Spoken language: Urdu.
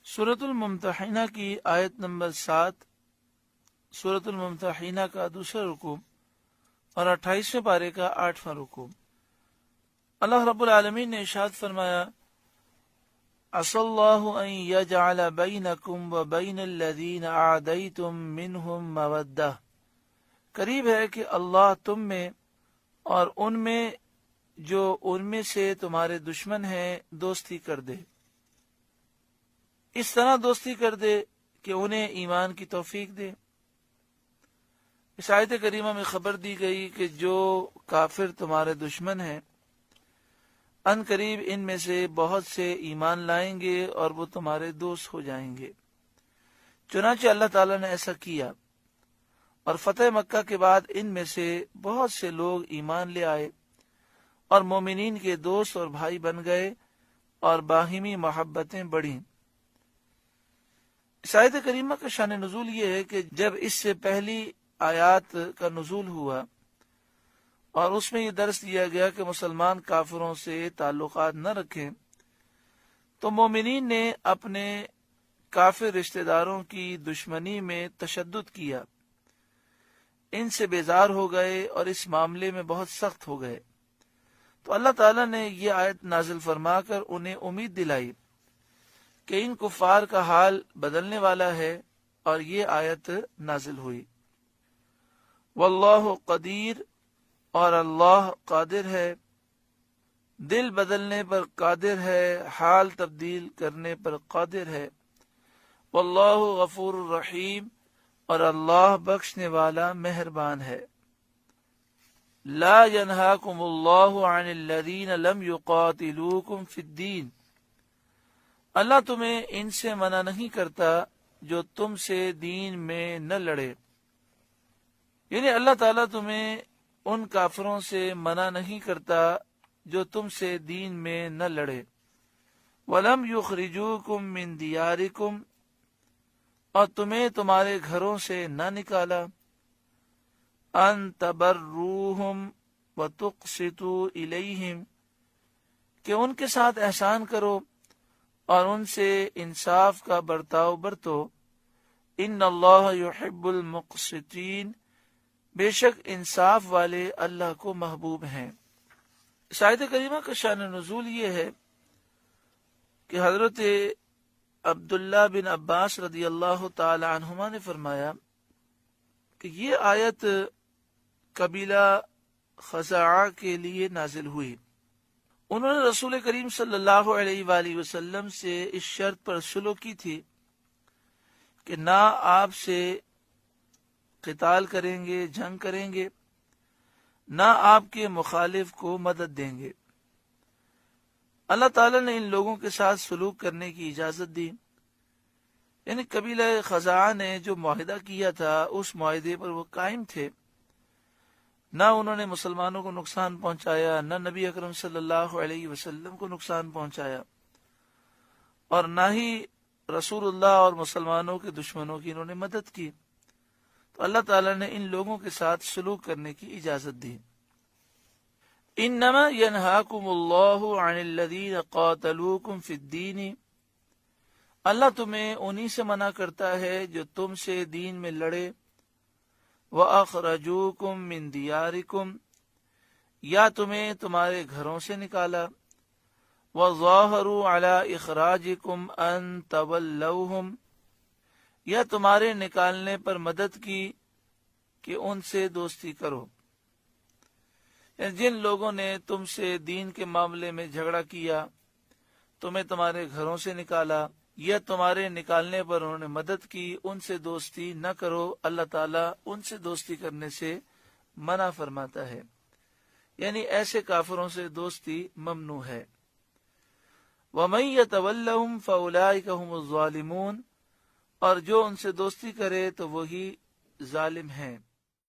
سورۃ الممتحنہ کی آیت نمبر 7 سورۃ الممتحنہ کا دوسرا رکوع اور 28ویں پارے کا 8واں رکوع۔ اللہ رب العالمین نے ارشاد فرمایا، عسى الله ان يجعل بينكم وبين الذين عاديتم منهم مودة، قریب ہے کہ اللہ تم میں اور ان میں جو ان میں سے تمہارے دشمن ہیں دوستی کر دے، اس طرح دوستی کر دے کہ انہیں ایمان کی توفیق دے۔ اس آیت کریمہ میں خبر دی گئی کہ جو کافر تمہارے دشمن ہیں ان قریب ان میں سے بہت سے ایمان لائیں گے اور وہ تمہارے دوست ہو جائیں گے۔ چنانچہ اللہ تعالیٰ نے ایسا کیا اور فتح مکہ کے بعد ان میں سے بہت سے لوگ ایمان لے آئے اور مومنین کے دوست اور بھائی بن گئے اور باہمی محبتیں بڑھیں۔ اس آیت کریمہ کا شان نزول یہ ہے کہ جب اس سے پہلی آیات کا نزول ہوا اور اس میں یہ درس دیا گیا کہ مسلمان کافروں سے تعلقات نہ رکھیں، تو مومنین نے اپنے کافر رشتہ داروں کی دشمنی میں تشدد کیا، ان سے بیزار ہو گئے اور اس معاملے میں بہت سخت ہو گئے۔ تو اللہ تعالیٰ نے یہ آیت نازل فرما کر انہیں امید دلائی کہ ان کفار کا حال بدلنے والا ہے، اور یہ آیت نازل ہوئی۔ واللہ قدیر، اور اللہ قادر ہے، دل بدلنے پر قادر ہے، حال تبدیل کرنے پر قادر ہے۔ واللہ غفور الرحیم، اور اللہ بخشنے والا مہربان ہے۔ لا ینہاکم اللہ عن الذین لم یقاتلوکم فی الدین، اللہ تمہیں ان سے منع نہیں کرتا جو تم سے دین میں نہ لڑے، یعنی اللہ تعالیٰ تمہیں ان کافروں سے منع نہیں کرتا جو تم سے دین میں نہ لڑے۔ وَلَمْ يُخْرِجُوكُمْ مِنْ دِيَارِكُمْ، اور تمہیں تمہارے گھروں سے نہ نکالا۔ أَن تَبَرُّوهُمْ وَتُقْسِطُوا إِلَيْهِمْ، کہ ان کے ساتھ احسان کرو اور ان سے انصاف کا برتاؤ برتو۔ ان اللہ یحب المقسطین، بے شک انصاف والے اللہ کو محبوب ہیں۔ اس آیت کریمہ کا شان نزول یہ ہے کہ حضرت عبداللہ بن عباس رضی اللہ تعالی عنہما نے فرمایا کہ یہ آیت قبیلہ خزاعہ کے لیے نازل ہوئی۔ انہوں نے رسول کریم صلی اللہ علیہ وآلہ وسلم سے اس شرط پر صلح کی تھی کہ نہ آپ سے قتال کریں گے، جنگ کریں گے، نہ آپ کے مخالف کو مدد دیں گے۔ اللہ تعالیٰ نے ان لوگوں کے ساتھ سلوک کرنے کی اجازت دی، یعنی قبیلہ خزاعہ نے جو معاہدہ کیا تھا اس معاہدے پر وہ قائم تھے، نہ انہوں نے مسلمانوں کو نقصان پہنچایا، نہ نبی اکرم صلی اللہ علیہ وسلم کو نقصان پہنچایا، اور نہ ہی رسول اللہ اور مسلمانوں کے دشمنوں کی انہوں نے مدد کی۔ تو اللہ تعالیٰ نے ان لوگوں کے ساتھ سلوک کرنے کی اجازت دی۔ انما ینہاکم اللہ عن الذین قاتلوکم فی الدین، اللہ تمہیں انہی سے منع کرتا ہے جو تم سے دین میں لڑے۔ وَأَخْرَجُوكُم مِّن دِيَارِكُمْ، یا تمہیں تمہارے گھروں سے نکالا۔ وَظَاهَرُوا عَلَىٰ إِخْرَاجِكُمْ أَن تَوَلَّوْهُمْ، یا تمہارے نکالنے پر مدد کی کہ ان سے دوستی کرو۔ یعنی جن لوگوں نے تم سے دین کے معاملے میں جھگڑا کیا، تمہیں تمہارے گھروں سے نکالا، یا تمہارے نکالنے پر انہوں نے مدد کی، ان سے دوستی نہ کرو۔ اللہ تعالیٰ ان سے دوستی کرنے سے منع فرماتا ہے، یعنی ایسے کافروں سے دوستی ممنوع ہے۔ وَمَن يَتَوَلَّهُمْ فَأُولَٰئِكَ هُمُ الظَّالِمُونَ، اور جو ان سے دوستی کرے تو وہی ظالم ہیں۔